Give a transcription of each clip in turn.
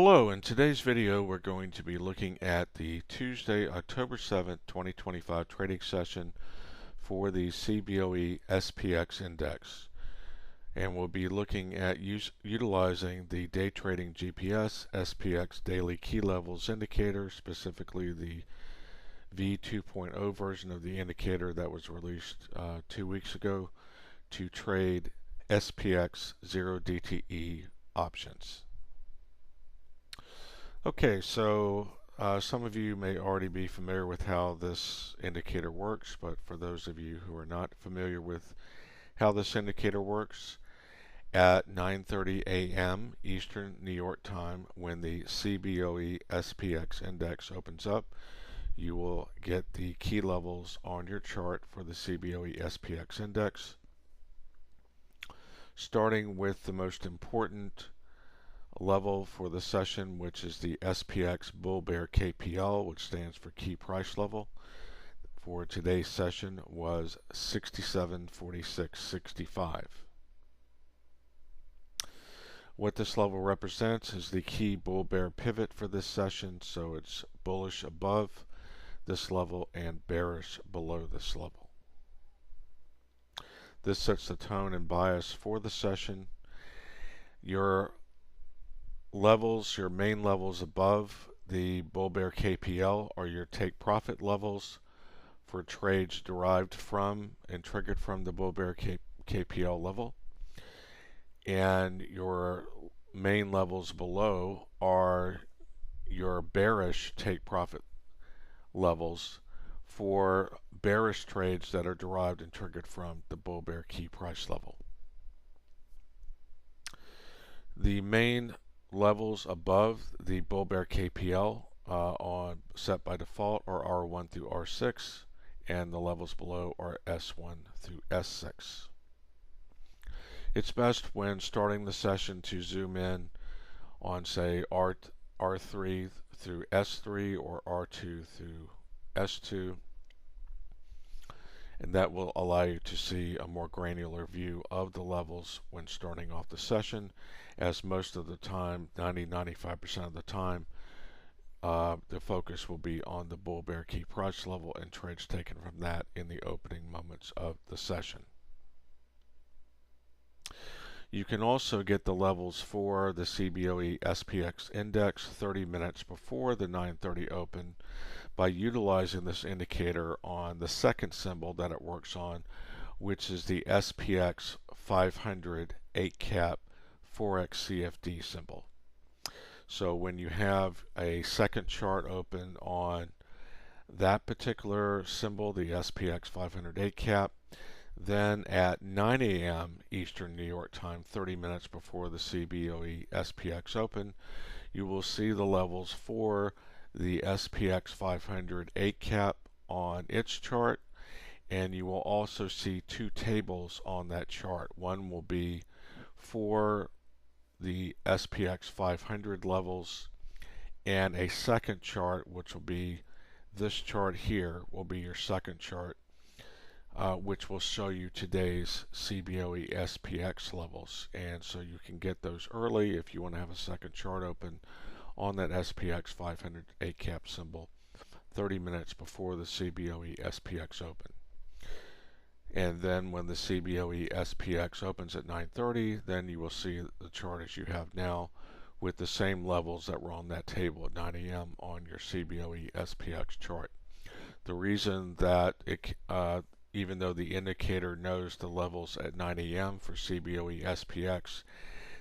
Hello, in today's video we're going to be looking at the Tuesday, October 7th, 2025 trading session for the CBOE SPX index. And we'll be looking at utilizing the day trading GPS SPX Daily Key Levels indicator, specifically the V2.0 version of the indicator that was released 2 weeks ago, to trade SPX 0DTE options. Okay, so some of you may already be familiar with how this indicator works, but for those of you who are not familiar with how this indicator works, at 9:30 a.m. Eastern New York time, when the CBOE SPX index opens up, you will get the key levels on your chart for the CBOE SPX index, starting with the most important level for the session, which is the SPX Bull Bear KPL, which stands for key price level. For today's session was 67.4665. What this level represents is the key bull bear pivot for this session, so it's bullish above this level and bearish below this level. This sets the tone and bias for the session. Your main levels above the bull bear KPL are your take profit levels for trades derived from and triggered from the bull bear KPL level. And your main levels below are your bearish take profit levels for bearish trades that are derived and triggered from the bull bear key price level. The main levels above the bull bear KPL set by default are R1 through R6, and the levels below are S1 through S6. It's best when starting the session to zoom in on, say, R3 through S3 or R2 through S2, and that will allow you to see a more granular view of the levels when starting off the session, as most of the time, 90-95% of the time, the focus will be on the bull bear key price level and trades taken from that in the opening moments of the session. You can also get the levels for the CBOE SPX index 30 minutes before the 9:30 open by utilizing this indicator on the second symbol that it works on, which is the SPX 500 8-cap 4x CFD symbol. So when you have a second chart open on that particular symbol, the SPX 500 8-cap, then at 9 a.m. Eastern New York time, 30 minutes before the CBOE SPX open, you will see the levels for the SPX 500 8-cap on its chart, and you will also see two tables on that chart. One will be for the SPX 500 levels, and a second chart, which will be this chart here, will be your second chart, which will show you today's CBOE SPX levels. And so you can get those early if you want to have a second chart open on that SPX 500 8-cap symbol 30 minutes before the CBOE SPX open. And then when the CBOE SPX opens at 9:30, then you will see the chart as you have now, with the same levels that were on that table at 9 a.m. on your CBOE SPX chart. The reason that even though the indicator knows the levels at 9 a.m. for CBOE SPX,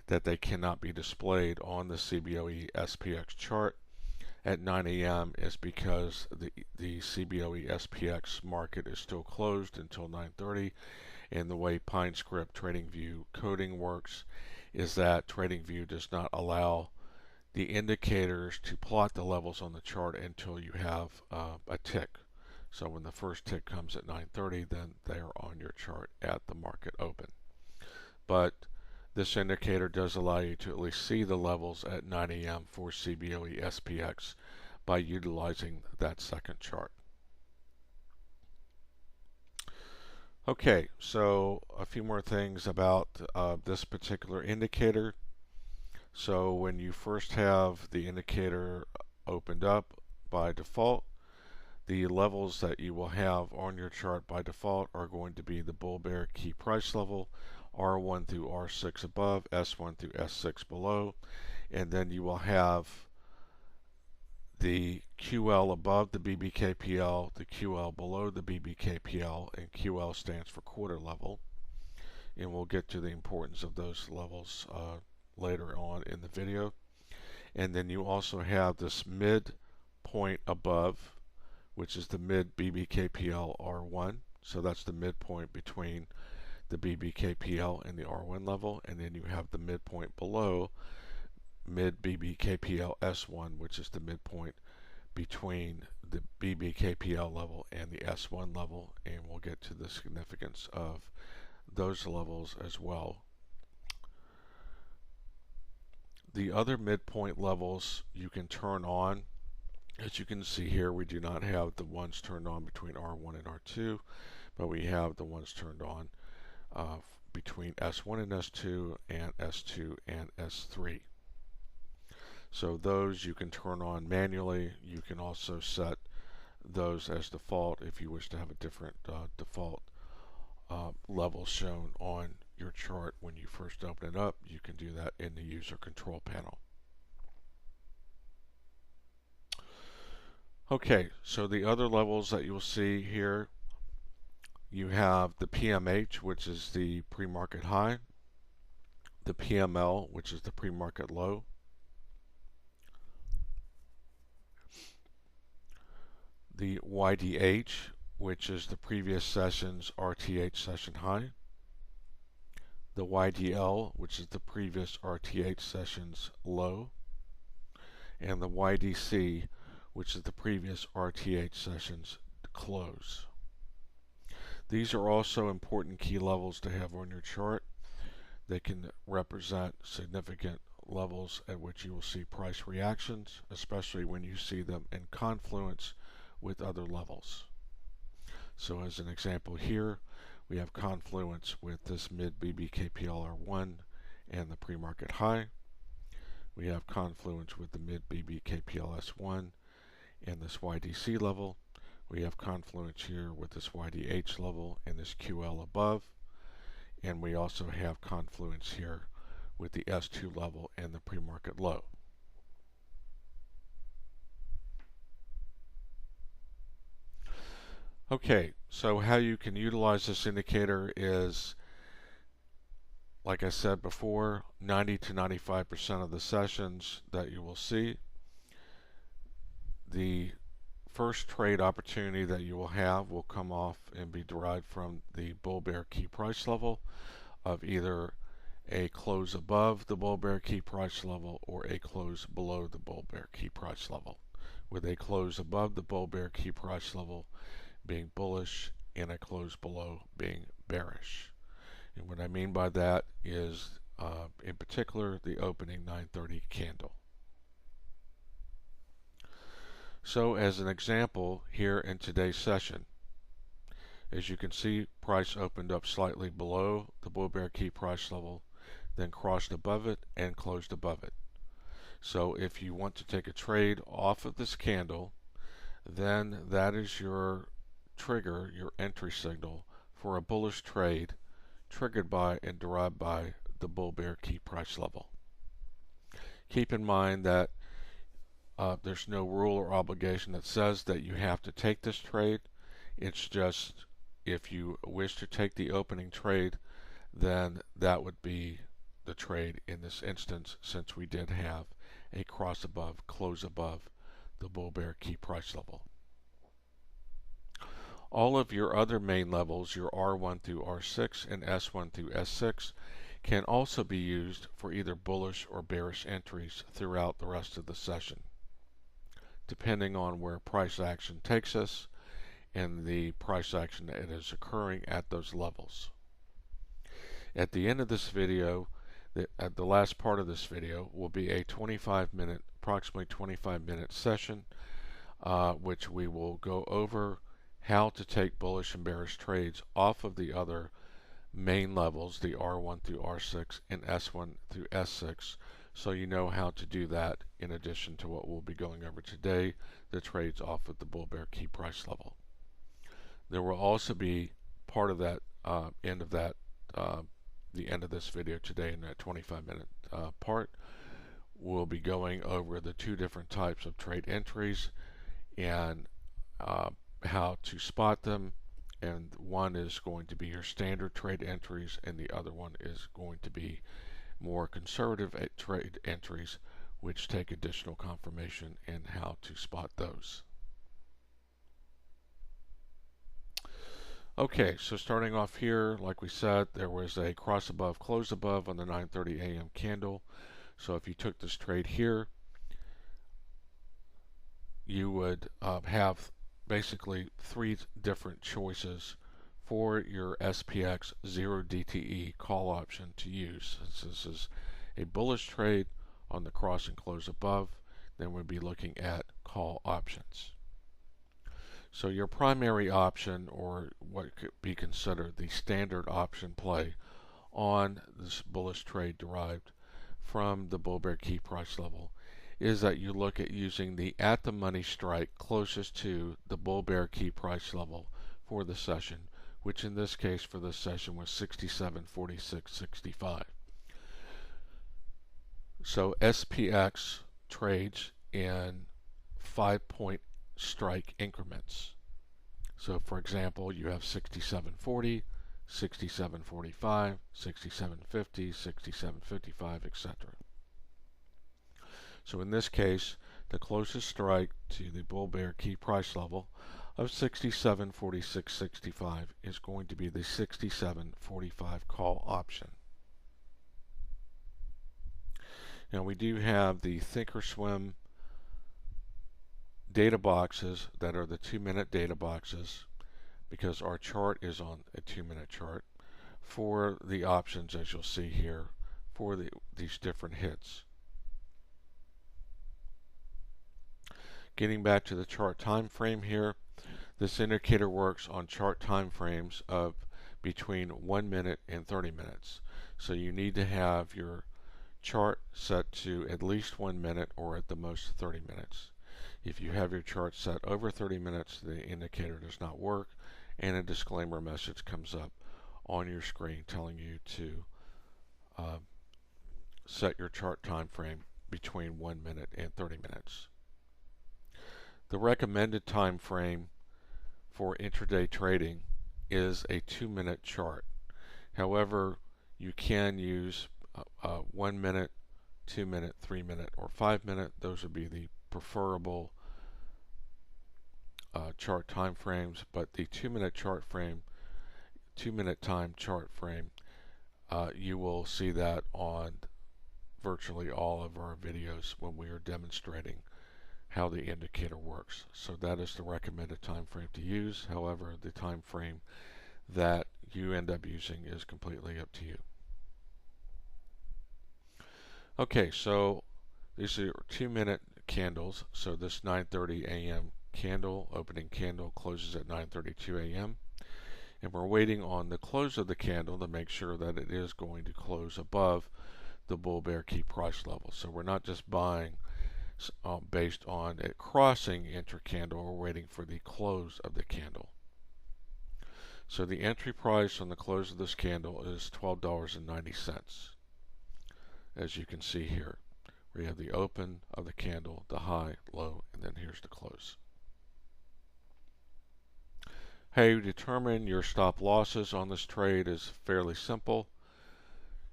that they cannot be displayed on the CBOE SPX chart at 9 a.m. is because the CBOE SPX market is still closed until 9:30, and the way PineScript TradingView coding works is that TradingView does not allow the indicators to plot the levels on the chart until you have a tick. So when the first tick comes at 9:30, then they are on your chart at the market open. But this indicator does allow you to at least see the levels at 9 a.m. for CBOE SPX by utilizing that second chart. Okay, so a few more things about this particular indicator. So when you first have the indicator opened up by default, the levels that you will have on your chart by default are going to be the bull bear key price level, R1 through R6 above, S1 through S6 below, and then you will have the QL above the BBKPL, the QL below the BBKPL, and QL stands for quarter level. And we'll get to the importance of those levels later on in the video. And then you also have this midpoint above, which is the mid BBKPL R1. So that's the midpoint between the BBKPL and the R1 level. And then you have the midpoint below, mid BBKPL S1, which is the midpoint between the BBKPL level and the S1 level, and we'll get to the significance of those levels as well. The other midpoint levels you can turn on. As you can see here, we do not have the ones turned on between R1 and R2, but we have the ones turned on between S1 and S2 and S2 and S3. So those you can turn on manually. You can also set those as default if you wish to have a different default level shown on your chart when you first open it up. You can do that in the user control panel. Okay, so the other levels that you'll see here, you have the PMH, which is the pre-market high, the PML, which is the pre-market low, the YDH, which is the previous session's RTH session high, the YDL, which is the previous RTH session's low, and the YDC, which is the previous RTH session's close. These are also important key levels to have on your chart. They can represent significant levels at which you will see price reactions, especially when you see them in confluence with other levels. So as an example here, we have confluence with this mid BBKPLR1 and the pre-market high. We have confluence with the mid BBKPLS1 and this YDC level. We have confluence here with this YDH level and this QL above. And we also have confluence here with the S2 level and the pre-market low. Okay, so how you can utilize this indicator is, like I said before, 90 to 95% of the sessions that you will see, the first trade opportunity that you will have will come off and be derived from the bull bear key price level of either a close above the bull bear key price level or a close below the bull bear key price level, with a close above the bull bear key price level being bullish and a close below being bearish. And what I mean by that is in particular the opening 9:30 candle. So as an example here in today's session, as you can see, price opened up slightly below the bull bear key price level, then crossed above it and closed above it. So if you want to take a trade off of this candle, then that is your trigger, your entry signal for a bullish trade triggered by and derived by the bull bear key price level. Keep in mind that there's no rule or obligation that says that you have to take this trade. It's just if you wish to take the opening trade, then that would be the trade in this instance, since we did have a cross above, close above the bull bear key price level. All of your other main levels, your R1 through R6 and S1 through S6, can also be used for either bullish or bearish entries throughout the rest of the session, depending on where price action takes us and the price action that is occurring at those levels. At the end of this video, at the last part of this video, will be a approximately 25-minute session, which we will go over how to take bullish and bearish trades off of the other main levels, the R1 through R6 and S1 through S6, So you know how to do that in addition to what we'll be going over today, the trades off of the bull bear key price level. There will also be part of that end of that the end of this video today in that 25-minute part. We'll be going over the two different types of trade entries and how to spot them, and one is going to be your standard trade entries and the other one is going to be more conservative trade entries which take additional confirmation and how to spot those. Okay, so starting off here, like we said, there was a cross above, close above on the 9:30 a.m. candle. So if you took this trade here, you would have basically three different choices for your SPX 0DTE call option to use. Since this is a bullish trade on the cross and close above, then we'll be looking at call options. So your primary option, or what could be considered the standard option play on this bullish trade derived from the bull bear key price level, is that you look at using the at the money strike closest to the bull bear key price level for the session, which in this case for this session was 67.4665. So SPX trades in 5-point strike increments. So for example, you have 67.40, 67.45, 67.50, 67.55, etc. So in this case, the closest strike to the bull bear key price level of 67.4665 is going to be the 67.45 call option. Now we do have the Thinkorswim data boxes that are the 2-minute data boxes, because our chart is on a 2-minute chart, for the options, as you'll see here, for these different hits. Getting back to the chart time frame here, this indicator works on chart time frames of between 1 minute and 30 minutes. So you need to have your chart set to at least 1 minute or at the most 30 minutes. If you have your chart set over 30 minutes, the indicator does not work, and a disclaimer message comes up on your screen telling you to set your chart time frame between 1 minute and 30 minutes. The recommended time frame for intraday trading is a 2-minute chart. However, you can use 1 minute, 2 minute, 3 minute, or 5 minute. Those would be the preferable chart time frames, but the 2-minute chart frame, 2-minute time chart frame, you will see that on virtually all of our videos when we are demonstrating how the indicator works. So that is the recommended time frame to use. However, the time frame that you end up using is completely up to you. Okay, so these are 2-minute candles. So this 9:30 a.m. candle, opening candle, closes at 9:32 a.m. and we're waiting on the close of the candle to make sure that it is going to close above the bull bear key price level. So we're not just buying based on it crossing intra-candle, we're waiting for the close of the candle. So the entry price on the close of this candle is $12.90. As you can see here, we have the open of the candle, the high, low, and then here's the close. How you determine your stop losses on this trade is fairly simple.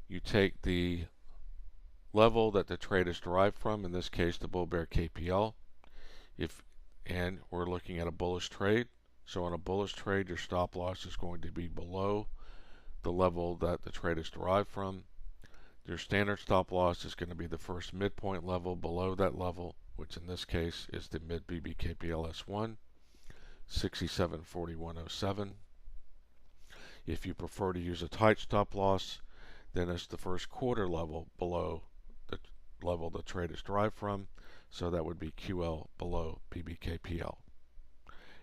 You take the level that the trade is derived from, in this case the bull bear KPL, and we're looking at a bullish trade. So on a bullish trade, your stop loss is going to be below the level that the trade is derived from. Your standard stop loss is going to be the first midpoint level below that level, which in this case is the mid BBKPL S1, 67.4107. If you prefer to use a tight stop loss, then it's the first quarter level below the level the trade is derived from, so that would be QL below BBKPL.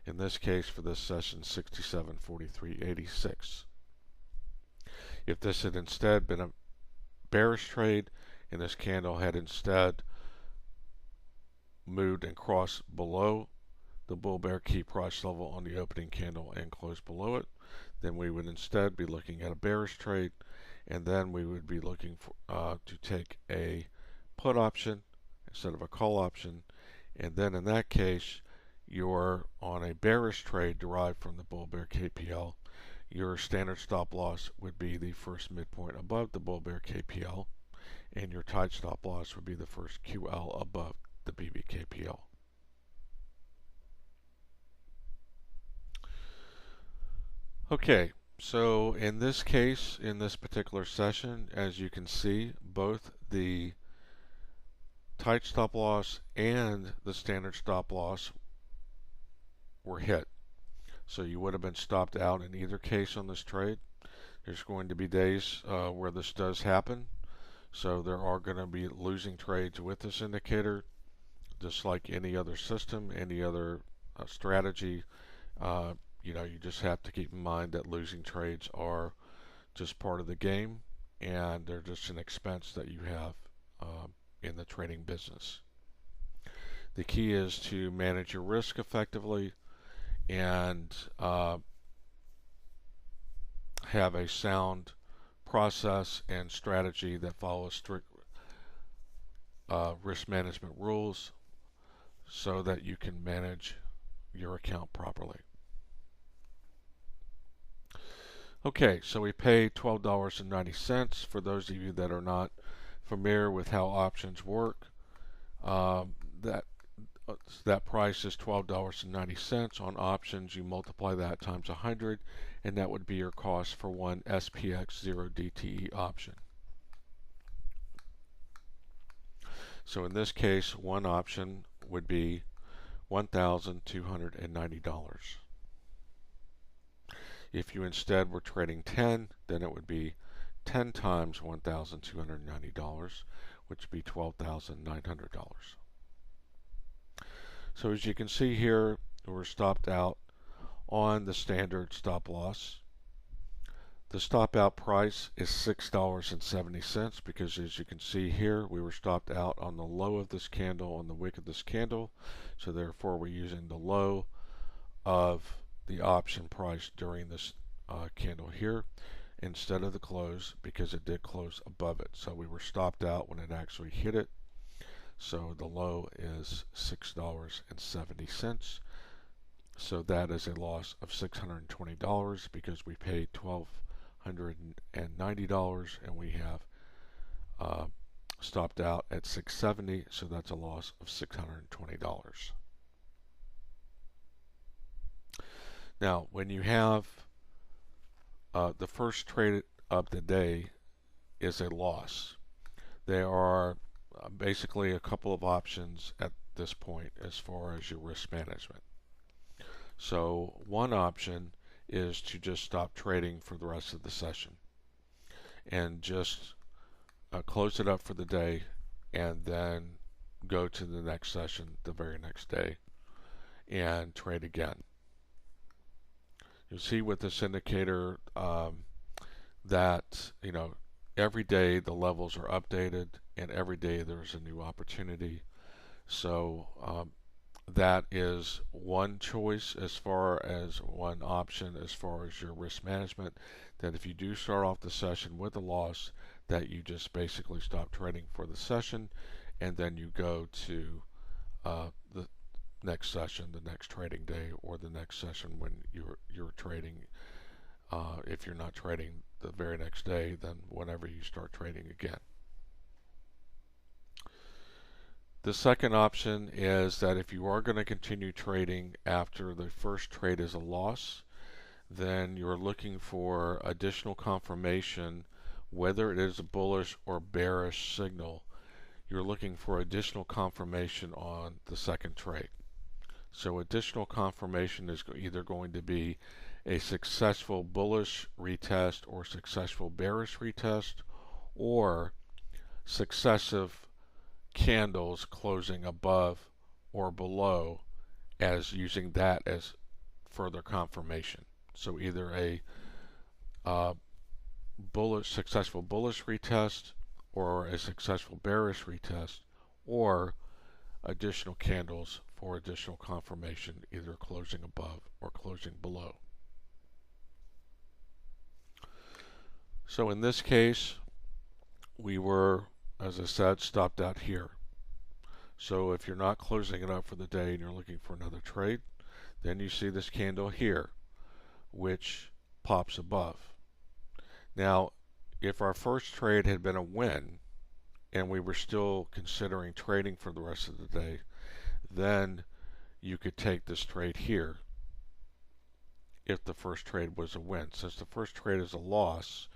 In this case, for this session, 67.4386. If this had instead been a bearish trade and this candle had instead moved and crossed below the bull bear key price level on the opening candle and closed below it, then we would instead be looking at a bearish trade, and then we would be looking for to take a put option instead of a call option, and then in that case you're on a bearish trade derived from the bull bear KPL. Your standard stop loss would be the first midpoint above the bull bear KPL, and your tight stop loss would be the first QL above the BBKPL. Okay, so in this case, in this particular session, as you can see, both the tight stop loss and the standard stop loss were hit. So you would have been stopped out in either case on this trade. There's going to be days where this does happen. So there are going to be losing trades with this indicator, just like any other system, any other strategy. You know, you just have to keep in mind that losing trades are just part of the game, and they're just an expense that you have in the trading business. The key is to manage your risk effectively and have a sound process and strategy that follows strict risk management rules so that you can manage your account properly. Okay, so we paid $12.90. For those of you that are not familiar with how options work, that price is $12.90. On options, you multiply that times 100, and that would be your cost for one SPX 0DTE option. So in this case, one option would be $1,290. If you instead were trading 10, then it would be 10 times $1,290, which would be $12,900. So as you can see here, we're stopped out on the standard stop loss. The stop out price is $6.70 because as you can see here, we were stopped out on the low of this candle, on the wick of this candle. So therefore we're using the low of the option price during this candle here instead of the close, because it did close above it. So we were stopped out when it actually hit it. So the low is $6.70. So that is a loss of $620 because we paid $1,290 and we have stopped out at $670. So that's a loss of $620. Now, when you have the first trade of the day is a loss, there are basically a couple of options at this point as far as your risk management. So one option is to just stop trading for the rest of the session and just close it up for the day and then go to the next session the very next day and trade again. You'll see with this indicator that, you know, every day the levels are updated and every day there's a new opportunity. So that is one choice as far as one option as far as your risk management, that if you do start off the session with a loss, that you just basically stop trading for the session and then you go to the next session, the next trading day, or the next session when you're trading. If you're not trading the very next day, then whenever you start trading again. The second option is that if you are going to continue trading after the first trade is a loss, then you're looking for additional confirmation, whether it is a bullish or bearish signal. You're looking for additional confirmation on the second trade. So additional confirmation is either going to be a successful bullish retest or successful bearish retest, or successive candles closing above or below, as using that as further confirmation. So either a successful bullish retest or a successful bearish retest, or additional candles for additional confirmation, either closing above or closing below. So in this case, we were, as I said, stopped out here. So if you're not closing it up for the day and you're looking for another trade, then you see this candle here, which pops above. Now, if our first trade had been a win and we were still considering trading for the rest of the day, then you could take this trade here if the first trade was a win. Since the first trade is a loss,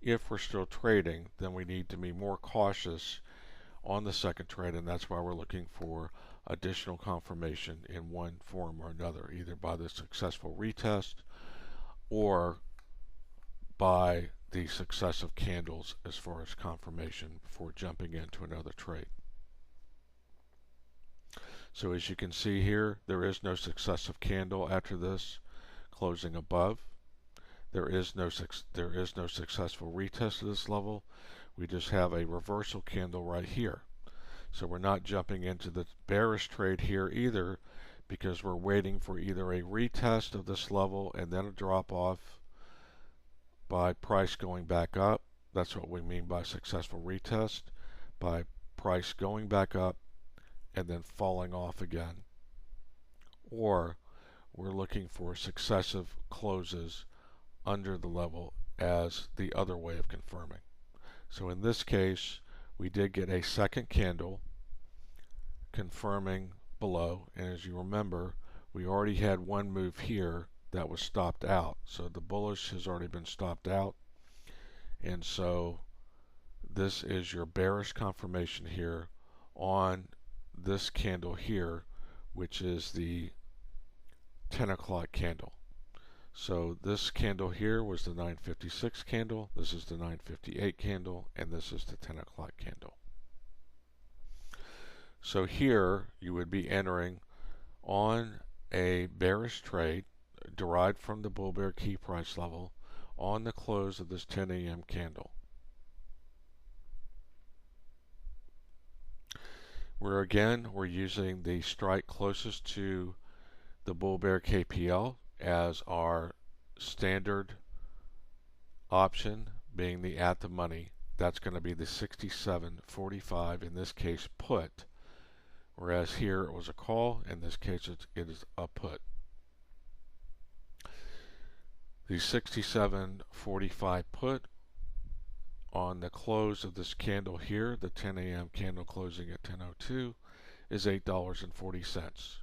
if we're still trading, then we need to be more cautious on the second trade, and that's why we're looking for additional confirmation in one form or another, either by the successful retest or by the successive candles as far as confirmation before jumping into another trade. So as you can see here, there is no successive candle after this closing above. There is no successful retest of this level. We just have a reversal candle right here. So we're not jumping into the bearish trade here either, because we're waiting for either a retest of this level and then a drop off by price going back up. That's what we mean by successful retest, by price going back up and then falling off again. Or we're looking for successive closes under the level as the other way of confirming. So in this case, we did get a second candle confirming below, and as you remember, we already had one move here that was stopped out. So the bullish has already been stopped out, and so this is your bearish confirmation here on this candle here, which is the 10 o'clock candle. So this candle here was the 956 candle, this is the 958 candle, and this is the 10 o'clock candle. So here you would be entering on a bearish trade derived from the bull bear key price level on the close of this 10 a.m. candle. We're using the strike closest to the bull bear KPL as our standard option, being the at the money. That's going to be the 67.45, in this case put, whereas here it was a call. In this case it is a put. The 67.45 put on the close of this candle here, the 10 a.m. candle closing at 10:02, is $8.40.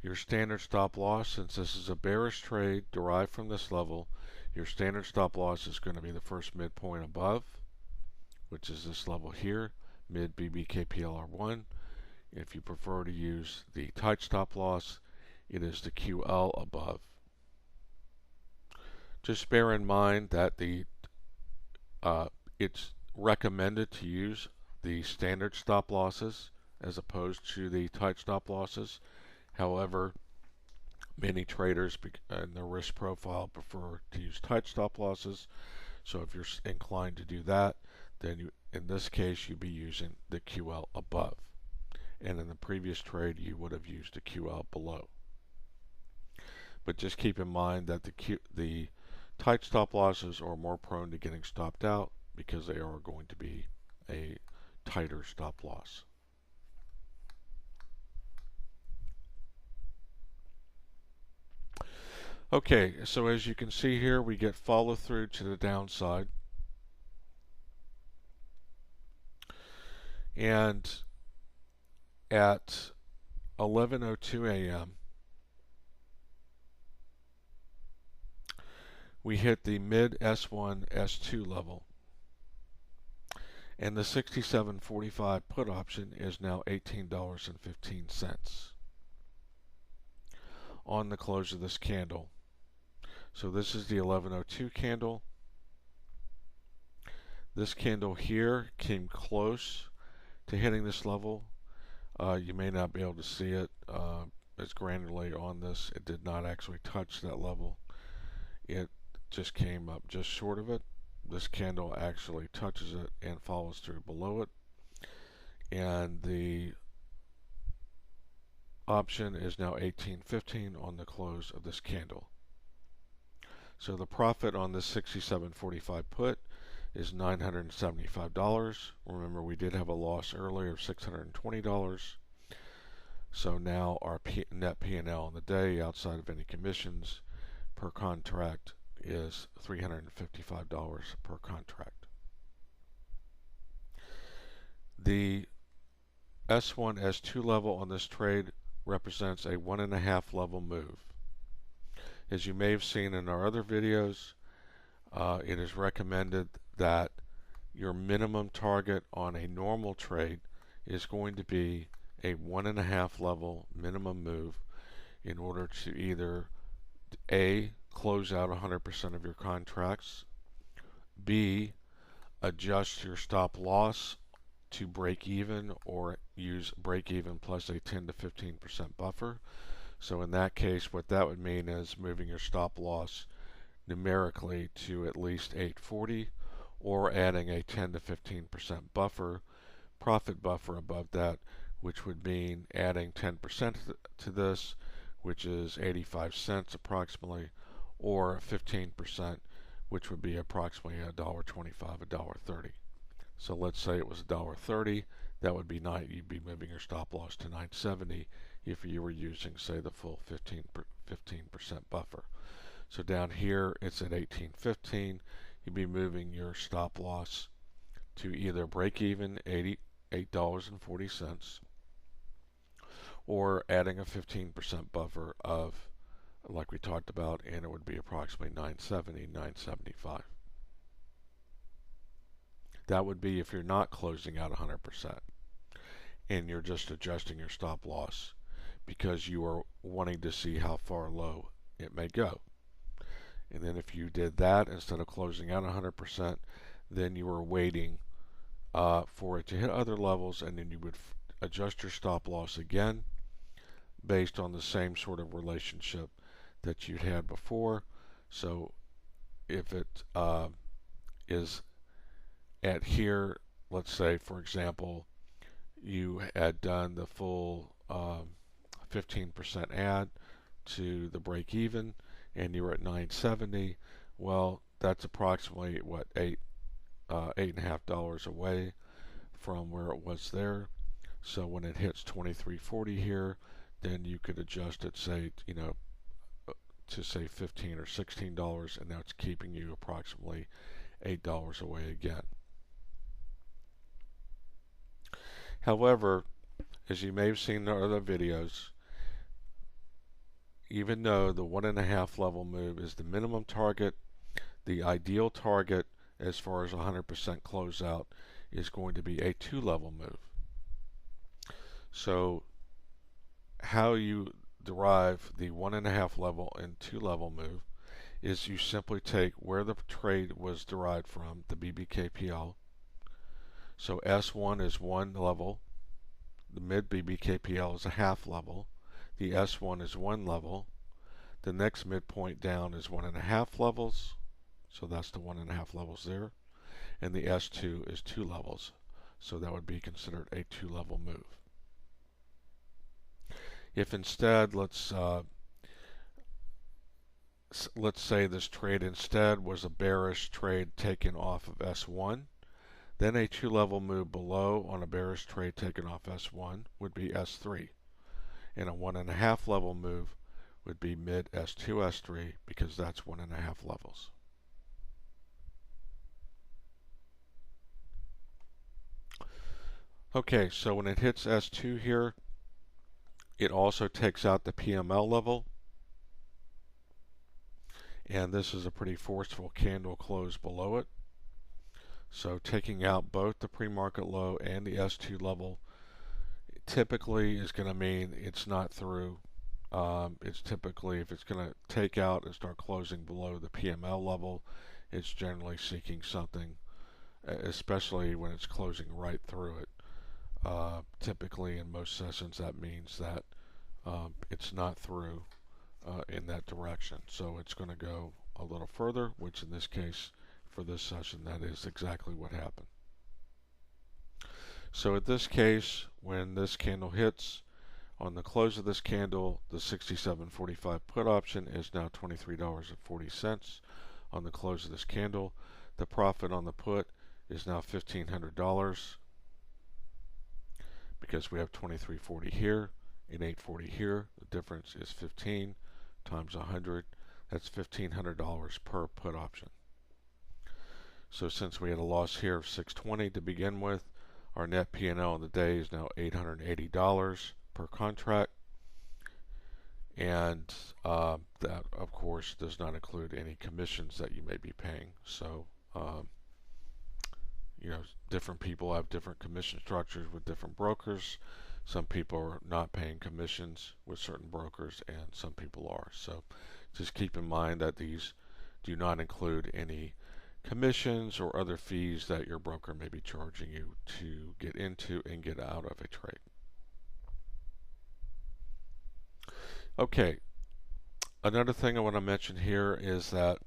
Your standard stop loss, since this is a bearish trade derived from this level, your standard stop loss is going to be the first midpoint above, which is this level here, mid BBKPLR1. If you prefer to use the tight stop loss, it is the QL above. Just bear in mind that it's recommended to use the standard stop losses as opposed to the tight stop losses. However, many traders in their risk profile prefer to use tight stop losses. So if you're inclined to do that, then in this case you'd be using the QL above. And in the previous trade you would have used the QL below. But just keep in mind that the tight stop losses are more prone to getting stopped out because they are going to be a tighter stop loss. Okay, so as you can see here, we get follow through to the downside. And at 11:02 a.m. we hit the mid S1, S2 level. And the 67.45 put option is now $18.15 on the close of this candle. So this is the 11:02 candle. This candle here came close to hitting this level. You may not be able to see it as granularly on this. It did not actually touch that level. It just came up just short of it. this candle actually touches it and follows through below it, and the option is now 18.15 on the close of this candle. So the profit on this 67.45 put is $975. Remember, we did have a loss earlier of $620. So now our net P&L on the day, outside of any commissions per contract, is $355 per contract. The S1, S2 level on this trade represents a 1.5 level move. As you may have seen in our other videos, it is recommended that your minimum target on a normal trade is going to be a 1.5 level minimum move in order to either A, close out 100% of your contracts, B, adjust your stop loss to break even, or use break even plus a 10 to 15% buffer. So in that case, what that would mean is moving your stop loss numerically to at least 840, or adding a 10 to 15% buffer, profit buffer above that, which would mean adding 10% to this, which is 85 cents approximately, or 15%, which would be approximately $1.25, $1.30. So let's say it was $1.30, that would be you'd be moving your stop loss to 970 if you were using, say, the full 15% buffer. So down here it's at 18.15. You'd be moving your stop loss to either break even $88.40, or adding a 15% buffer of, like we talked about, and it would be approximately 970, 975. That would be if you're not closing out 100% and you're just adjusting your stop loss because you are wanting to see how far low it may go. And then if you did that instead of closing out 100%, then you were waiting for it to hit other levels, and then you would adjust your stop loss again based on the same sort of relationship that you'd had before. So if it is at here, let's say, for example, you had done the full 15% add to the break even, and you were at 970. Well, that's approximately what, $8.50 away from where it was there. So when it hits 23.40 here, then you could adjust it, say, to say $15 or $16, and that's keeping you approximately $8 away again. However, as you may have seen in our other videos, even though the 1.5 level move is the minimum target, the ideal target as far as 100% closeout is going to be a 2 level move. So how you derive the 1.5 level and 2 level move is you simply take where the trade was derived from, the BBKPL. So S1 is 1 level, the mid BBKPL is a half level, the S1 is 1 level, the next midpoint down is 1.5 levels, so that's the 1.5 levels there, and the S2 is 2 levels, so that would be considered a 2 level move. If instead, let's say this trade instead was a bearish trade taken off of S1, then a 2 level move below on a bearish trade taken off S1 would be S3, and a 1.5 level move would be mid S2, S3, because that's 1.5 levels. Okay, so when it hits S2 here, it also takes out the PML level, and this is a pretty forceful candle close below it. So taking out both the pre-market low and the S2 level typically is going to mean it's not through. It's typically, if it's going to take out and start closing below the PML level, it's generally seeking something, especially when it's closing right through it. Typically in most sessions that means that it's not through in that direction. So it's going to go a little further, which in this case for this session, that is exactly what happened. So in this case, when this candle hits, on the close of this candle, the 67.45 put option is now $23.40. On the close of this candle, the profit on the put is now $1,500 because we have 23.40 here and 8.40 here. The difference is 15 times 100. That's $1,500 per put option. So since we had a loss here of $620 to begin with, our net P&L on the day is now $880 per contract, and that of course does not include any commissions that you may be paying. So you know, different people have different commission structures with different brokers. Some people are not paying commissions with certain brokers, and some people are. So just keep in mind that these do not include any commissions or other fees that your broker may be charging you to get into and get out of a trade. Okay, another thing I want to mention here is that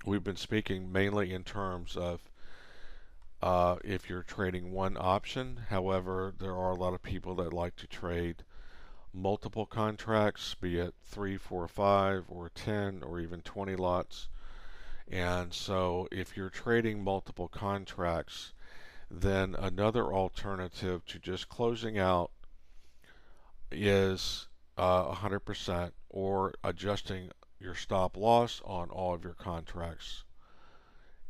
we've been speaking mainly in terms of if you're trading one option. However, there are a lot of people that like to trade multiple contracts, be it 3, 4, 5, or 10, or even 20 lots. And so if you're trading multiple contracts, then another alternative to just closing out is 100% or adjusting your stop loss on all of your contracts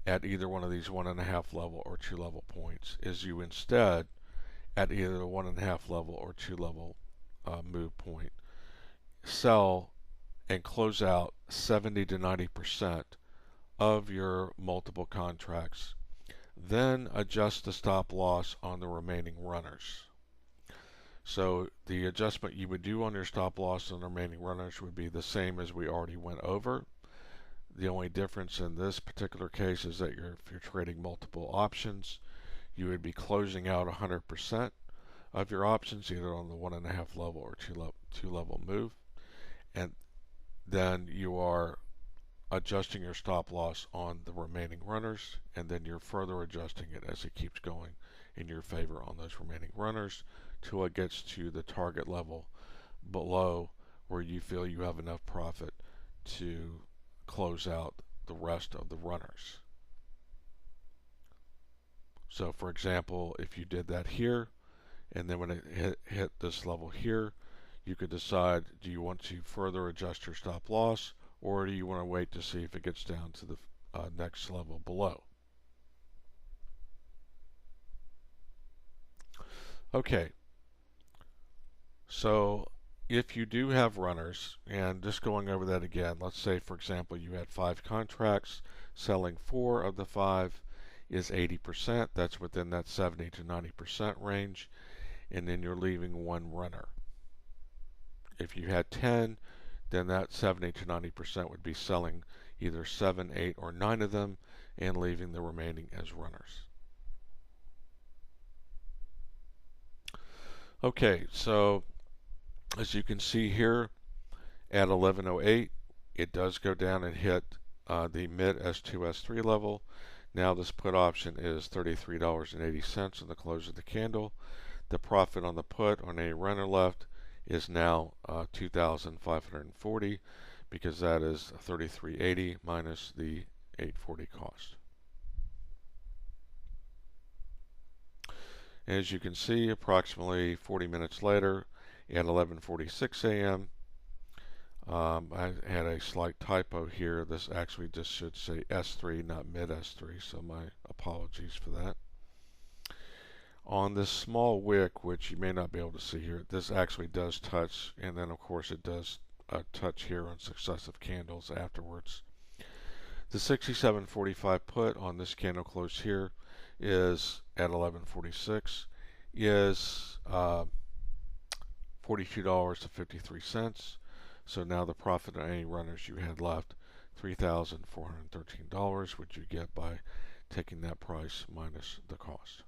at either one of these 1.5 level or 2 level points, is you instead at either the 1.5 level or 2 level move point sell and close out 70 to 90% of your multiple contracts, then adjust the stop loss on the remaining runners. So the adjustment you would do on your stop loss on the remaining runners would be the same as we already went over. The only difference in this particular case is that if you're trading multiple options, you would be closing out 100% of your options either on the 1.5 level or 2 level move, and then you are adjusting your stop loss on the remaining runners, and then you're further adjusting it as it keeps going in your favor on those remaining runners till it gets to the target level below where you feel you have enough profit to close out the rest of the runners. So for example, if you did that here, and then when it hit this level here, you could decide, do you want to further adjust your stop loss, or do you want to wait to see if it gets down to the next level below? Okay, so if you do have runners, and just going over that again, let's say for example you had 5 contracts, selling 4 of the 5 is 80%, that's within that 70 to 90% range, and then you're leaving 1 runner. If you had 10, then that 70 to 90% would be selling either 7, 8, or 9 of them and leaving the remaining as runners. Okay, so as you can see here at 11:08, it does go down and hit the mid S2, S3 level. Now this put option is $33.80 in the close of the candle. The profit on the put on any runner left is now $2,540 because that is $33.80 minus the $840 cost. As you can see, approximately 40 minutes later at 11:46 a.m., I had a slight typo here. This actually just should say S3, not mid S3, so my apologies for that. On this small wick, which you may not be able to see here, this actually does touch, and then of course it does touch here on successive candles afterwards. The 67.45 put on this candle close here is at 11:46 is $42.53. So now the profit on any runners you had left, $3,413, which you get by taking that price minus the cost.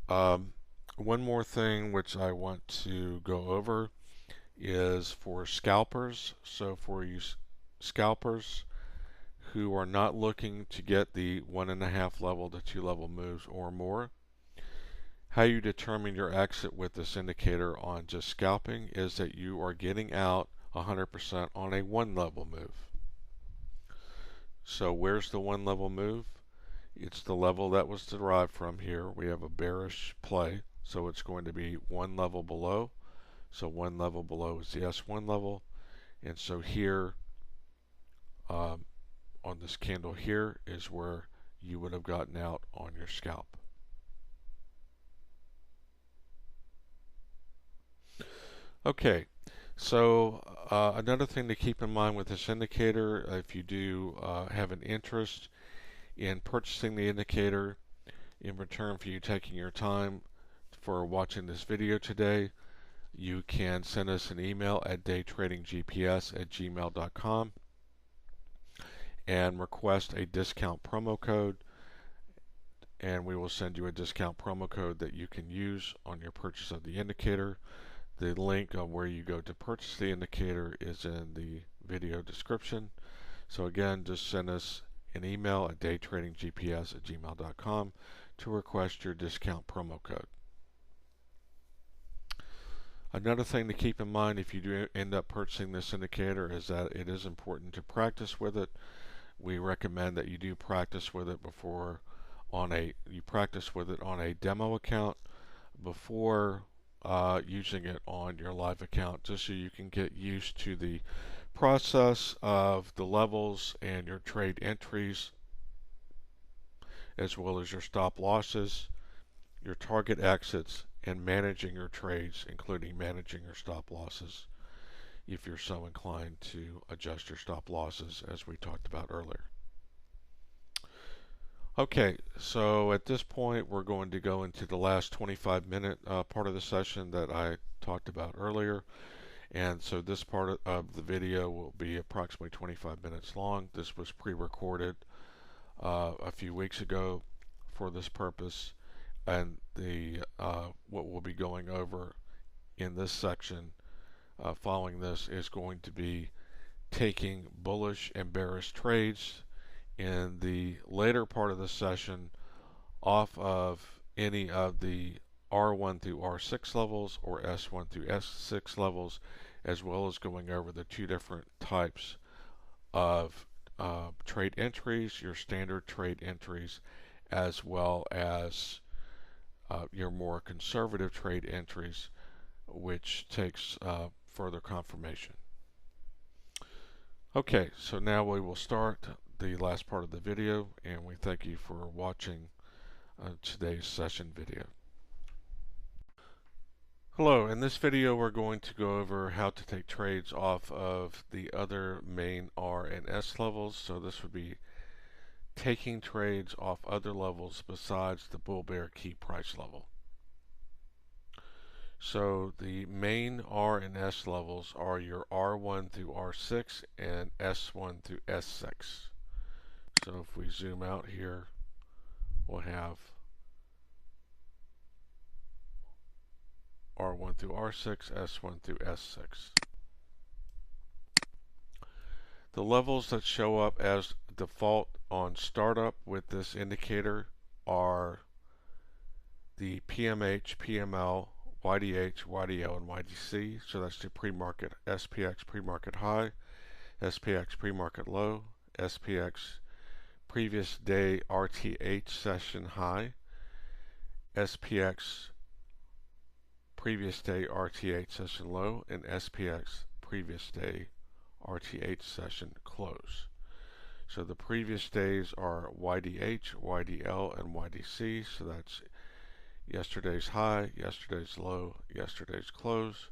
One more thing which I want to go over is for scalpers. So for you scalpers who are not looking to get the 1.5 level to 2 level moves or more, how you determine your exit with this indicator on just scalping is that you are getting out 100% on a 1 level move. So where's the 1 level move? It's the level that was derived from here. We have a bearish play, so it's going to be 1 level below. So 1 level below is the S1 level, and so here on this candle here is where you would have gotten out on your scalp. Okay, so another thing to keep in mind with this indicator, if you do have an interest in purchasing the indicator in return for you taking your time for watching this video today, you can send us an email at daytradinggps@gmail.com and request a discount promo code, and we will send you a discount promo code that you can use on your purchase of the indicator. The link on where you go to purchase the indicator is in the video description. So again, just send us an email at daytradinggps@gmail.com to request your discount promo code. Another thing to keep in mind if you do end up purchasing this indicator is that it is important to practice with it. We recommend that you do practice with it before you practice with it on a demo account before using it on your live account, just so you can get used to the process of the levels and your trade entries, as well as your stop losses, your target exits, and managing your trades, including managing your stop losses if you're so inclined to adjust your stop losses, as we talked about earlier. Okay, so at this point we're going to go into the last 25-minute part of the session that I talked about earlier, and so this part of the video will be approximately 25 minutes long. This was pre-recorded a few weeks ago for this purpose, and what we'll be going over in this section following this is going to be taking bullish and bearish trades in the later part of the session off of any of the R1 through R6 levels or S1 through S6 levels, as well as going over the two different types of trade entries, your standard trade entries, as well as your more conservative trade entries, which takes further confirmation. Okay, so now we will start the last part of the video, and we thank you for watching today's session video. Hello, in this video we're going to go over how to take trades off of the other main R and S levels. So this would be taking trades off other levels besides the bull bear key price level. So the main R and S levels are your R1 through R6 and S1 through S6. So if we zoom out here, we'll have R1 through R6, S1 through S6. The levels that show up as default on startup with this indicator are the PMH, PML, YDH, YDL, and YDC. So that's the pre-market SPX pre-market high, SPX pre-market low, SPX previous day RTH session high, SPX previous day RTH session low, and SPX previous day RTH session close. So the previous days are YDH, YDL, and YDC. So that's yesterday's high, yesterday's low, yesterday's close.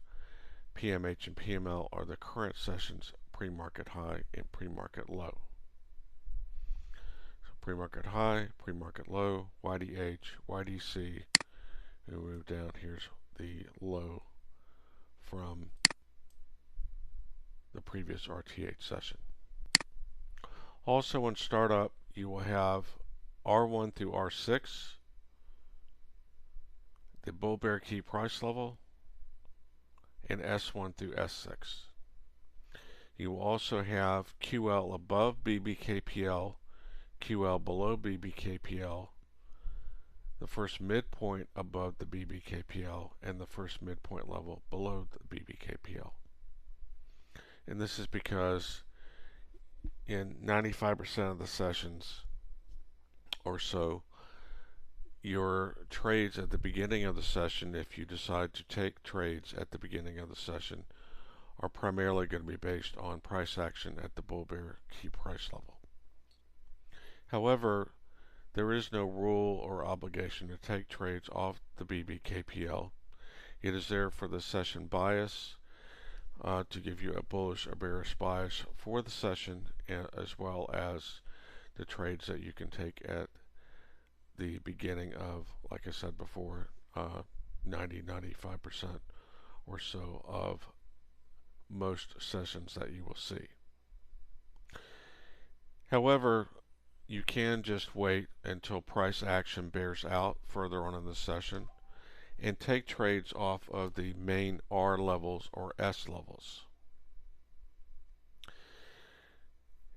PMH and PML are the current session's pre-market high and pre-market low. So pre-market high, pre-market low, YDH, YDC, and we move down. Here's the low from the previous RTH session. Also in startup, you will have R1 through R6, the bull bear key price level, and S1 through S6. You will also have QL above BBKPL, QL below BBKPL, the first midpoint above the BBKPL, and the first midpoint level below the BBKPL. And this is because in 95% of the sessions or so, your trades at the beginning of the session, if you decide to take trades at the beginning of the session, are primarily going to be based on price action at the bull-bear key price level. However, there is no rule or obligation to take trades off the BBKPL. It is there for the session bias, to give you a bullish or bearish bias for the session, as well as the trades that you can take at the beginning of, like I said before, 90-95% or so of most sessions that you will see. However, you can just wait until price action bears out further on in the session and take trades off of the main R levels or S levels.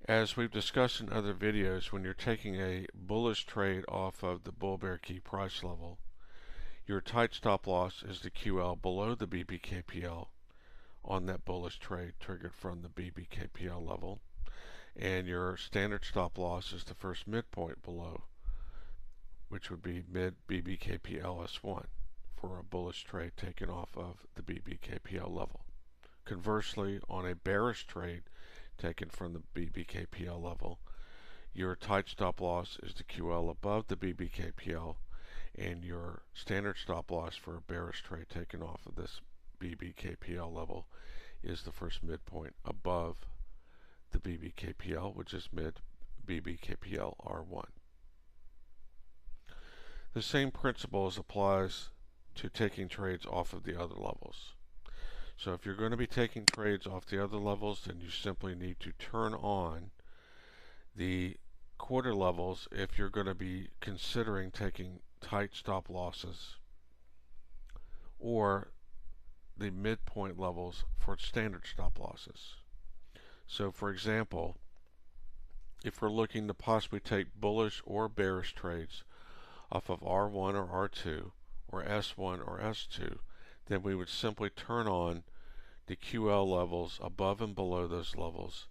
As we've discussed in other videos, when you're taking a bullish trade off of the bull-bear key price level, your tight stop loss is the QL below the BBKPL on that bullish trade triggered from the BBKPL level, and your standard stop loss is the first midpoint below, which would be mid BBKPL S1 for a bullish trade taken off of the BBKPL level. Conversely, on a bearish trade taken from the BBKPL level, your tight stop loss is the QL above the BBKPL, and your standard stop loss for a bearish trade taken off of this BBKPL level is the first midpoint above the BBKPL, which is mid BBKPL R1. The same principles applies to taking trades off of the other levels. So if you're going to be taking trades off the other levels, then you simply need to turn on the quarter levels if you're going to be considering taking tight stop losses, or the midpoint levels for standard stop losses. So for example, if we're looking to possibly take bullish or bearish trades off of R1 or R2 or S1 or S2, then we would simply turn on the QL levels above and below those levels,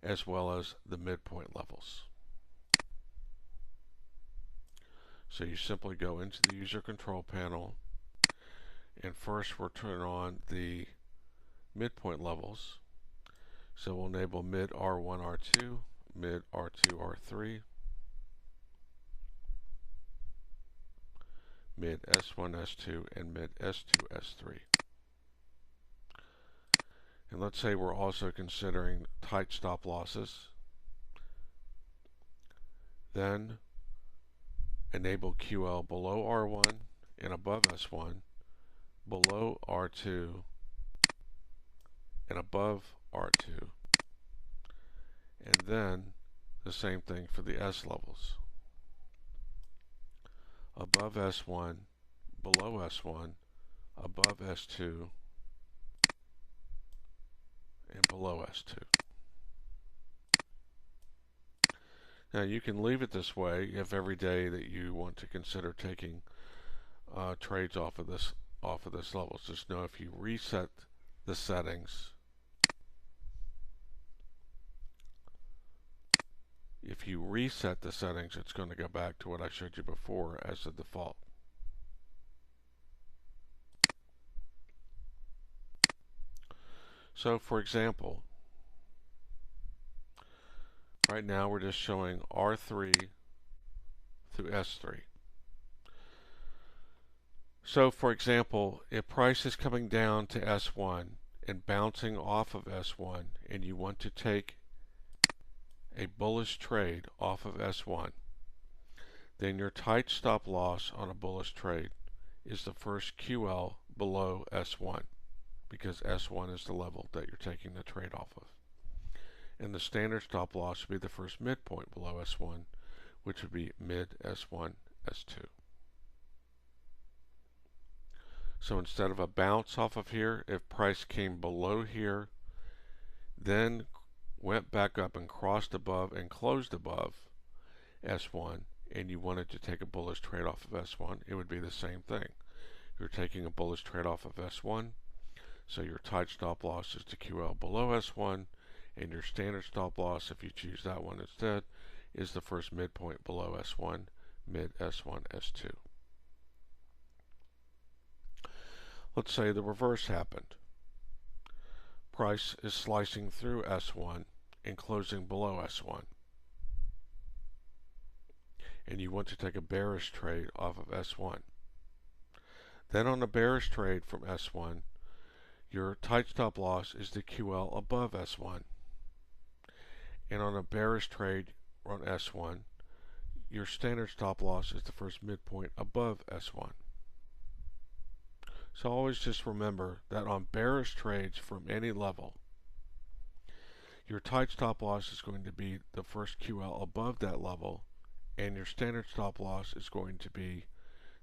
as well as the midpoint levels. So you simply go into the user control panel, and first we'll turn on the midpoint levels. So we'll enable mid R1 R2, mid R2 R3, mid S1 S2, and mid S2 S3. And let's say we're also considering tight stop losses. Then enable QL below R1 and above S1, below R2 and above R2, and then the same thing for the S levels. Above S1, below S1, above S2, and below S2. Now you can leave it this way if every day that you want to consider taking trades off of this level. Just know if you reset the settings, it's going to go back to what I showed you before as the default. So for example, right now we're just showing R3 through S3. So for example, if price is coming down to S1 and bouncing off of S1, and you want to take a bullish trade off of S1, then your tight stop loss on a bullish trade is the first QL below S1, because S1 is the level that you're taking the trade off of. And the standard stop loss would be the first midpoint below S1, which would be mid S1, S2. So instead of a bounce off of here, if price came below here, then went back up and crossed above and closed above S1, and you wanted to take a bullish trade off of S1, it would be the same thing. You're taking a bullish trade off of S1, so your tight stop loss is to QL below S1, and your standard stop loss, if you choose that one instead, is the first midpoint below S1, mid S1, S2. Let's say the reverse happened. Price is slicing through S1 and closing below S1. And you want to take a bearish trade off of S1. Then on a bearish trade from S1, your tight stop loss is the QL above S1. And on a bearish trade on S1, your standard stop loss is the first midpoint above S1. So always just remember that on bearish trades from any level, your tight stop loss is going to be the first QL above that level, and your standard stop loss is going to be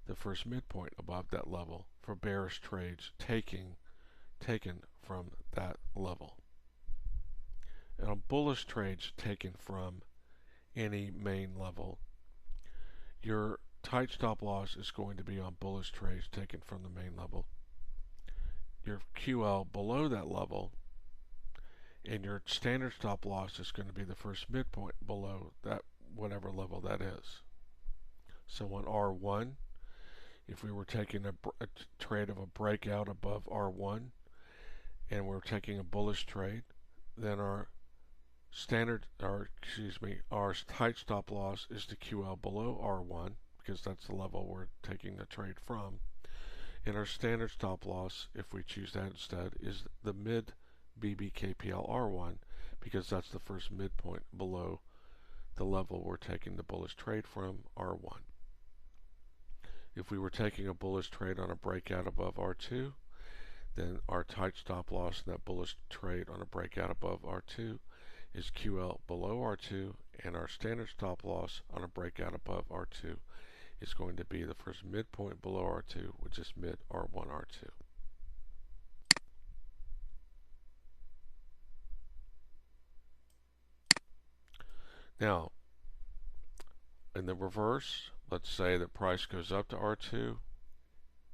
the first midpoint above that level for bearish trades taken from that level. And on bullish trades taken from any main level, your tight stop loss is going to be on bullish trades taken from the main level, your QL below that level, and your standard stop loss is going to be the first midpoint below that, whatever level that is. So on R1, if we were taking a trade of a breakout above R1 and we're taking a bullish trade, then our tight stop loss is the QL below R1, because that's the level we're taking the trade from. And our standard stop loss, if we choose that instead, is the mid BBKPL R1, because that's the first midpoint below the level we're taking the bullish trade from, R1. If we were taking a bullish trade on a breakout above R2, then our tight stop loss in that bullish trade on a breakout above R2 is QL below R2, and our standard stop loss on a breakout above R2 is going to be the first midpoint below R2, which is mid R1, R2. Now, in the reverse, let's say that price goes up to R2,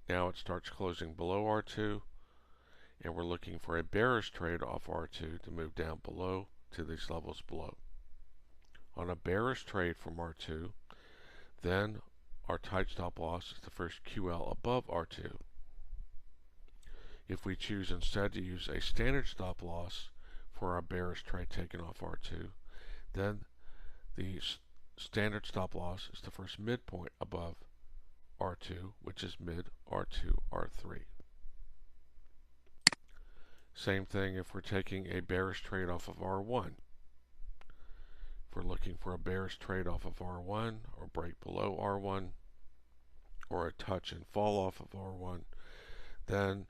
now it starts closing below R2, and we're looking for a bearish trade off R2 to move down below to these levels below. On a bearish trade from R2, then our tight stop loss is the first QL above R2. If we choose instead to use a standard stop loss for our bearish trade taken off R2, then the standard stop loss is the first midpoint above R2, which is mid R2, R3. Same thing if we're taking a bearish trade off of R1. If we're looking for a bearish trade off of R1 or break below R1 or a touch and fall off of R1, then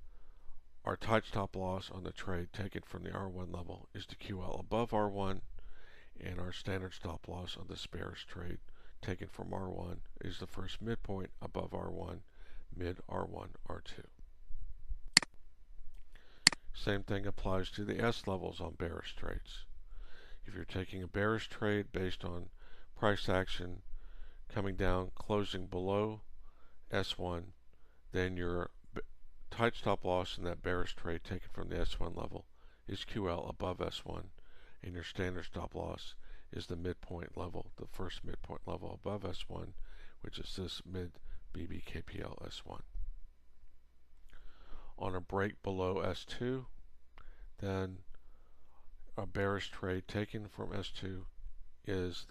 our tight stop loss on the trade taken from the R1 level is the QL above R1, and our standard stop loss on this bearish trade taken from R1 is the first midpoint above R1, mid R1, R2. Same thing applies to the S levels on bearish trades. If you're taking a bearish trade based on price action coming down, closing below S1, then your tight stop loss in that bearish trade taken from the S1 level is QL above S1, and your standard stop loss is the midpoint level, the first midpoint level above S1, which is this mid BBKPL S1. On a break below S2, then a bearish trade taken from S2 is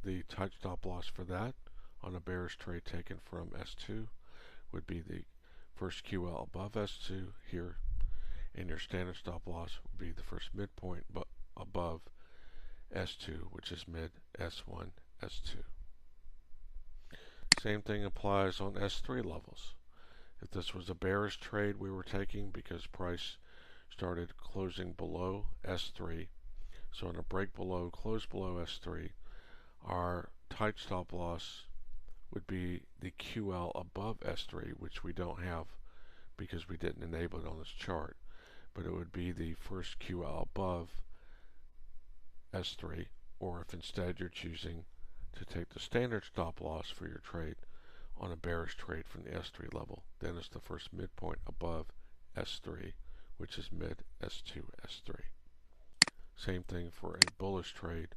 the tight stop loss for that. On a bearish trade taken from S2 would be the first QL above S2 here, and your standard stop loss would be the first midpoint above S2, which is mid S1, S2. Same thing applies on S3 levels. If this was a bearish trade we were taking because price started closing below S3, so on a break below, close below S3, our tight stop loss would be the QL above S3, which we don't have because we didn't enable it on this chart, but it would be the first QL above S3, or if instead you're choosing to take the standard stop loss for your trade on a bearish trade from the S3 level, then it's the first midpoint above S3, which is mid S2, S3. Same thing for a bullish trade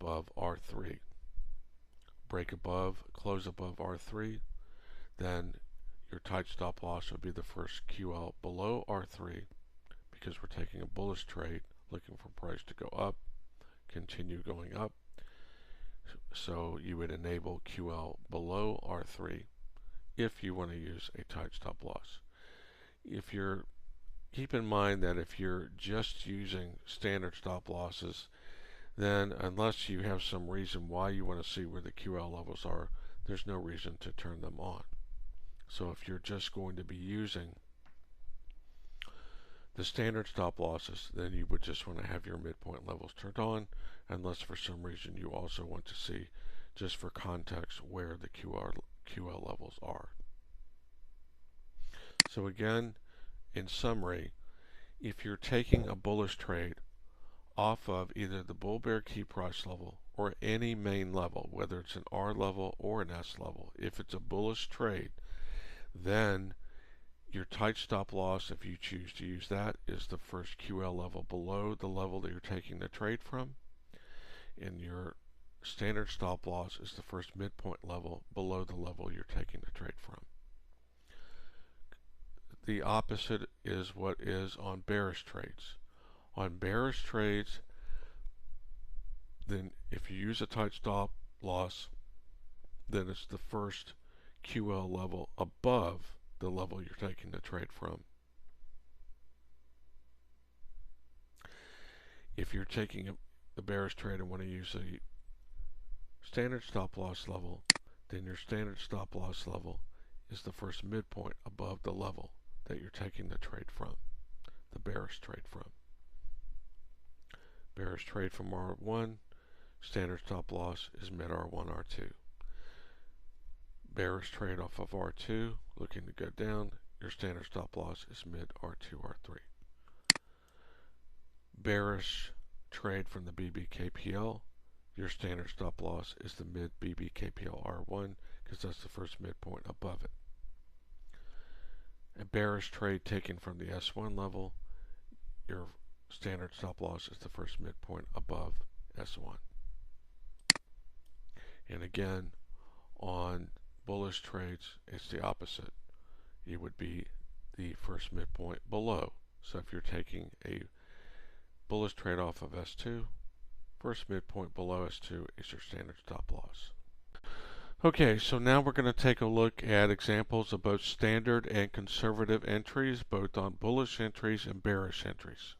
above R3. Break above, close above R3, then your tight stop loss would be the first QL below R3, because we're taking a bullish trade looking for price to go up, continue going up. So you would enable QL below R3 if you want to use a tight stop loss. Keep in mind that if you're just using standard stop losses, then unless you have some reason why you want to see where the QL levels are, there's no reason to turn them on. So if you're just going to be using the standard stop losses, then you would just want to have your midpoint levels turned on, unless for some reason you also want to see, just for context, where the QL levels are. So again, in summary, if you're taking a bullish trade off of either the bull bear key price level or any main level, whether it's an R level or an S level, if it's a bullish trade, then your tight stop loss, if you choose to use that, is the first QL level below the level that you're taking the trade from, and your standard stop loss is the first midpoint level below the level you're taking the trade from. The opposite is what is on bearish trades. On bearish trades, then if you use a tight stop loss, then it's the first QL level above the level you're taking the trade from. If you're taking a bearish trade and want to use a standard stop loss level, then your standard stop loss level is the first midpoint above the level that you're taking the trade from, the bearish trade from. Bearish trade from R1, standard stop loss is mid R1, R2. Bearish trade off of R2, looking to go down, your standard stop loss is mid R2, R3. Bearish trade from the BBKPL, your standard stop loss is the mid BBKPL R1, because that's the first midpoint above it. A bearish trade taken from the S1 level, your standard stop loss is the first midpoint above S1. And again, on bullish trades, it's the opposite. It would be the first midpoint below. So if you're taking a bullish trade off of S2, first midpoint below S2 is your standard stop loss. Okay, so now we're going to take a look at examples of both standard and conservative entries, both on bullish entries and bearish entries.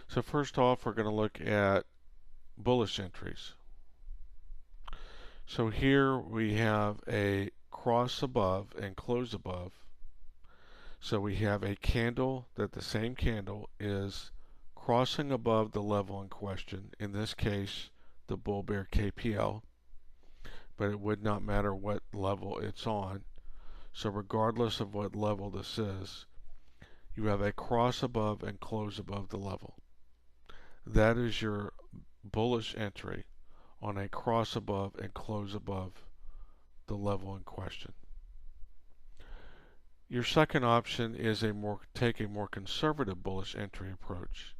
So first off, we're going to look at bullish entries. So here we have a cross above and close above. So we have a candle that the same candle is crossing above the level in question, in this case the bull bear KPL, but it would not matter what level it's on. So regardless of what level this is, you have a cross above and close above the level. That is your bullish entry on a cross above and close above the level in question. Your second option is take a more conservative bullish entry approach.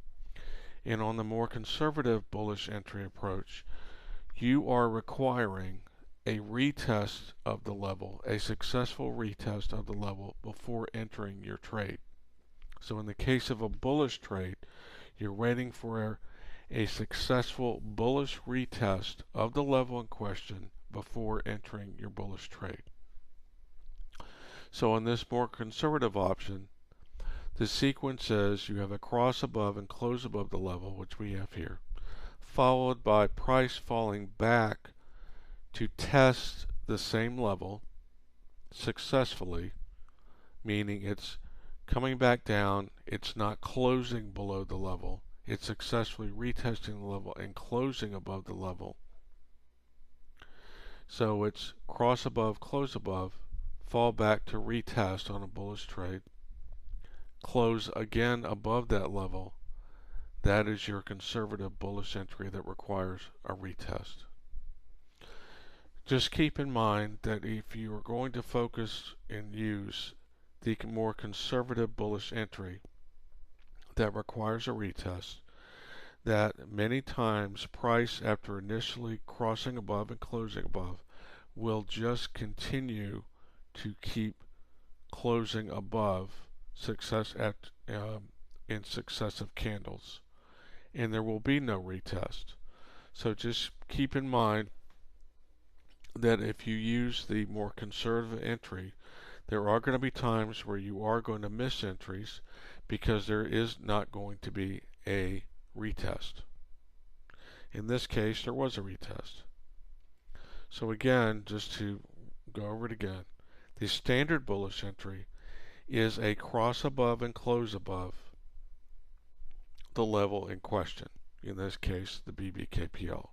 And on the more conservative bullish entry approach, you are requiring a retest of the level, a successful retest of the level before entering your trade. So in the case of a bullish trade, you're waiting for a successful bullish retest of the level in question before entering your bullish trade. So on this more conservative option, the sequence is you have a cross above and close above the level, which we have here, followed by price falling back to test the same level successfully, meaning it's coming back down, it's not closing below the level, it's successfully retesting the level and closing above the level. So it's cross above, close above, fall back to retest on a bullish trade, close again above that level, that is your conservative bullish entry that requires a retest. Just keep in mind that if you are going to focus and use the more conservative bullish entry that requires a retest, that many times price, after initially crossing above and closing above, will just continue to keep closing above in successive candles, and there will be no retest. So just keep in mind that if you use the more conservative entry, there are going to be times where you are going to miss entries because there is not going to be a retest. In this case, there was a retest. So again, just to go over it again, the standard bullish entry is a cross above and close above the level in question, in this case the BBKPL.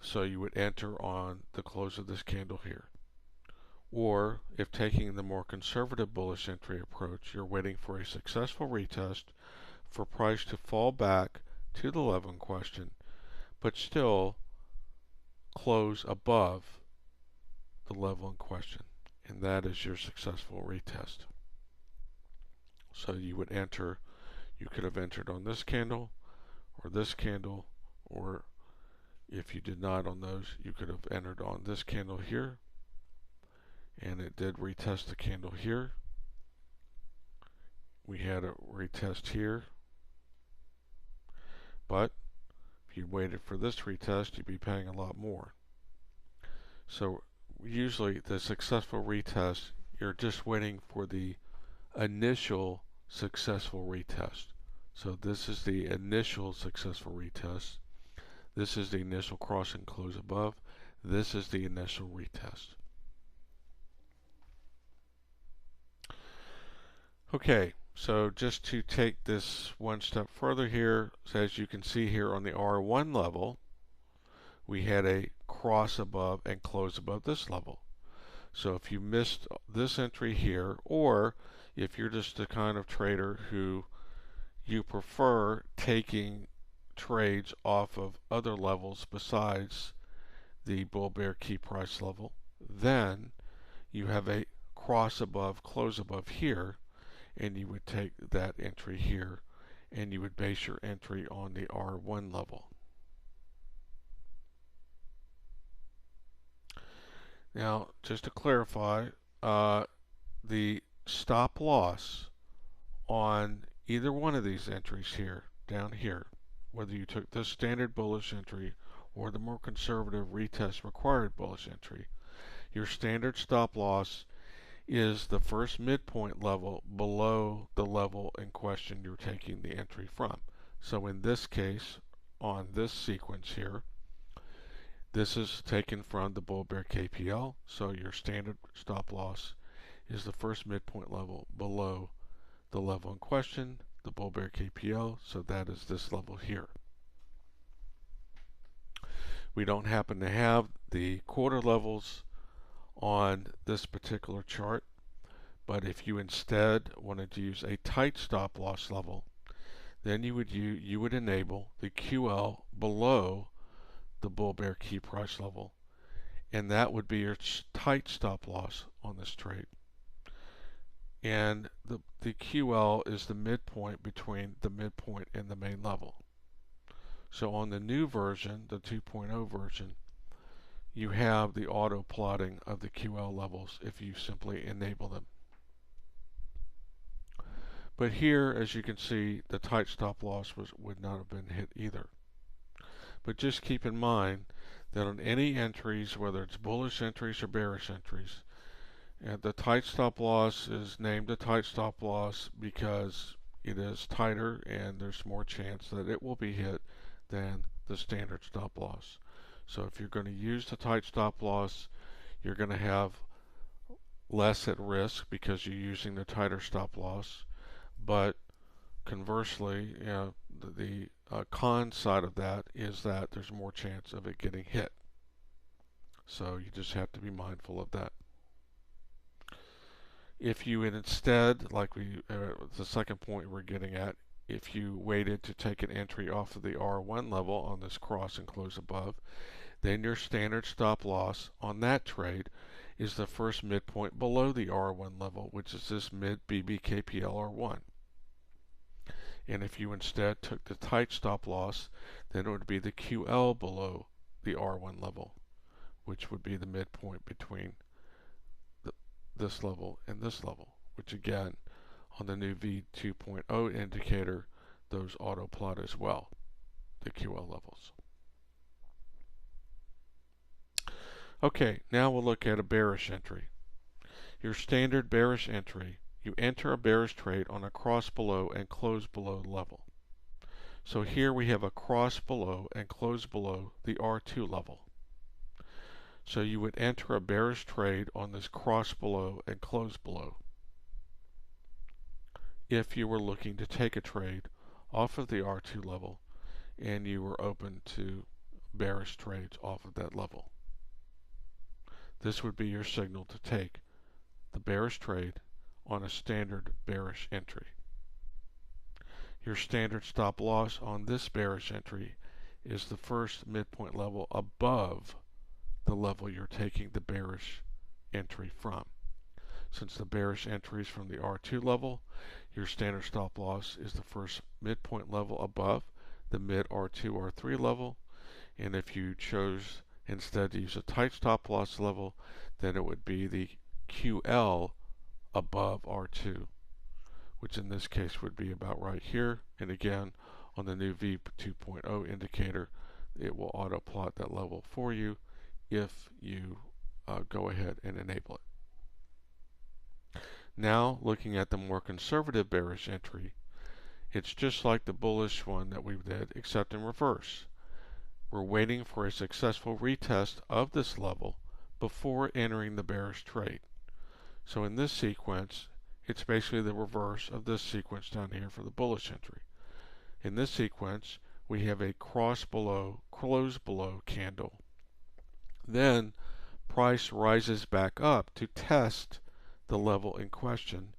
So you would enter on the close of this candle here. Or if taking the more conservative bullish entry approach, you're waiting for a successful retest for price to fall back to the level in question, but still close above the level in question, and that is your successful retest. So you would enter, you could have entered on this candle, or if you did not on those, you could have entered on this candle here, and it did retest the candle here. We had a retest here, but if you waited for this retest, you'd be paying a lot more. So usually the successful retest, you're just waiting for the initial successful retest. So this is the initial successful retest. This is the initial cross and close above. This is the initial retest. Okay, so just to take this one step further here, so as you can see here on the R1 level, we had a cross above and close above this level. So if you missed this entry here, or if you're just the kind of trader who you prefer taking trades off of other levels besides the bull bear key price level, then you have a cross above, close above here, and you would take that entry here, and you would base your entry on the R1 level. Now, just to clarify, the stop loss on either one of these entries here, down here, whether you took this standard bullish entry or the more conservative retest required bullish entry, your standard stop loss is the first midpoint level below the level in question you're taking the entry from. So in this case, on this sequence here, this is taken from the bull bear KPL, so your standard stop loss is the first midpoint level below the level in question, the bull bear KPL, so that is this level here. We don't happen to have the quarter levels on this particular chart, but if you instead wanted to use a tight stop loss level, then you would enable the QL below the bull bear key price level, and that would be your tight stop loss on this trade. And the QL is the midpoint between the midpoint and the main level. So on the new version, the 2.0 version, you have the auto plotting of the QL levels if you simply enable them. But here, as you can see, the tight stop loss would not have been hit either. But just keep in mind that on any entries, whether it's bullish entries or bearish entries, the tight stop loss is named a tight stop loss because it is tighter and there's more chance that it will be hit than the standard stop loss. So if you're going to use the tight stop loss, you're going to have less at risk because you're using the tighter stop loss. But conversely, the con side of that is that there's more chance of it getting hit. So you just have to be mindful of that. If you instead, like the second point we're getting at, if you waited to take an entry off of the R1 level on this cross and close above, then your standard stop loss on that trade is the first midpoint below the R1 level, which is this mid BBKPL R1. And if you instead took the tight stop loss, then it would be the QL below the R1 level, which would be the midpoint between this level and this level, which again, on the new V2.0 indicator, those auto plot as well, the QL levels. Okay, now we'll look at a bearish entry. Your standard bearish entry, you enter a bearish trade on a cross below and close below level. So here we have a cross below and close below the R2 level. So you would enter a bearish trade on this cross below and close below if you were looking to take a trade off of the R2 level and you were open to bearish trades off of that level. This would be your signal to take the bearish trade on a standard bearish entry. Your standard stop loss on this bearish entry is the first midpoint level above the level you're taking the bearish entry from. Since the bearish entry is from the R2 level, your standard stop loss is the first midpoint level above the mid R2, R3 level. And if you chose instead to use a tight stop loss level, then it would be the QL above R2, which in this case would be about right here. And again, on the new V2.0 indicator, it will auto plot that level for you if you go ahead and enable it. Now, looking at the more conservative bearish entry, it's just like the bullish one that we did, except in reverse. We're waiting for a successful retest of this level before entering the bearish trade. So in this sequence, it's basically the reverse of this sequence down here for the bullish entry. In this sequence, we have a cross below, close below candle. Then price rises back up to test the level in question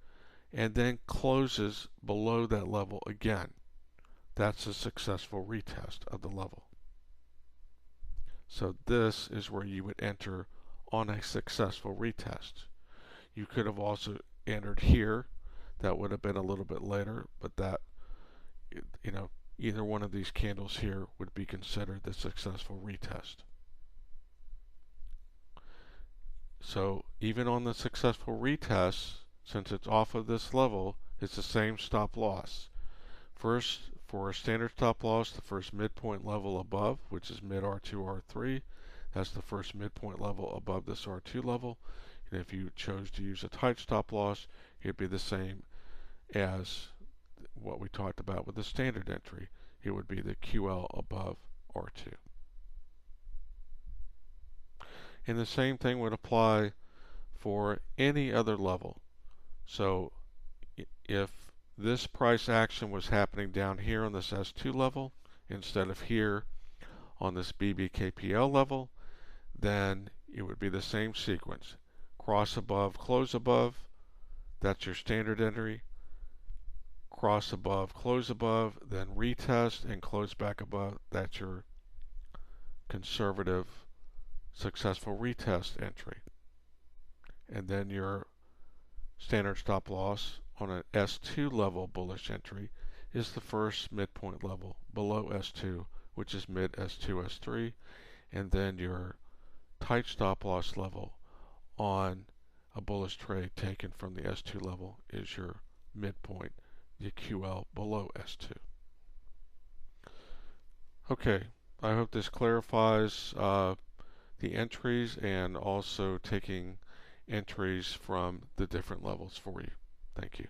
and then closes below that level again. That's a successful retest of the level. So this is where you would enter on a successful retest. You could have also entered here. That would have been a little bit later, but that, either one of these candles here would be considered the successful retest. So even on the successful retest, since it's off of this level, it's the same stop loss. First, for a standard stop loss, the first midpoint level above, which is mid R2, R3, that's the first midpoint level above this R2 level. And if you chose to use a tight stop loss, it'd be the same as what we talked about with the standard entry. It would be the QL above R2. And the same thing would apply for any other level. So if this price action was happening down here on this S2 level instead of here on this BBKPL level, then it would be the same sequence. Cross above, close above, that's your standard entry. Cross above, close above, then retest and close back above, that's your conservative successful retest entry. And then your standard stop loss on an S2 level bullish entry is the first midpoint level below S2, which is mid S2, S3, and then your tight stop loss level on a bullish trade taken from the S2 level is your midpoint, the QL below S2. Okay, I hope this clarifies the entries and also taking entries from the different levels for you. Thank you.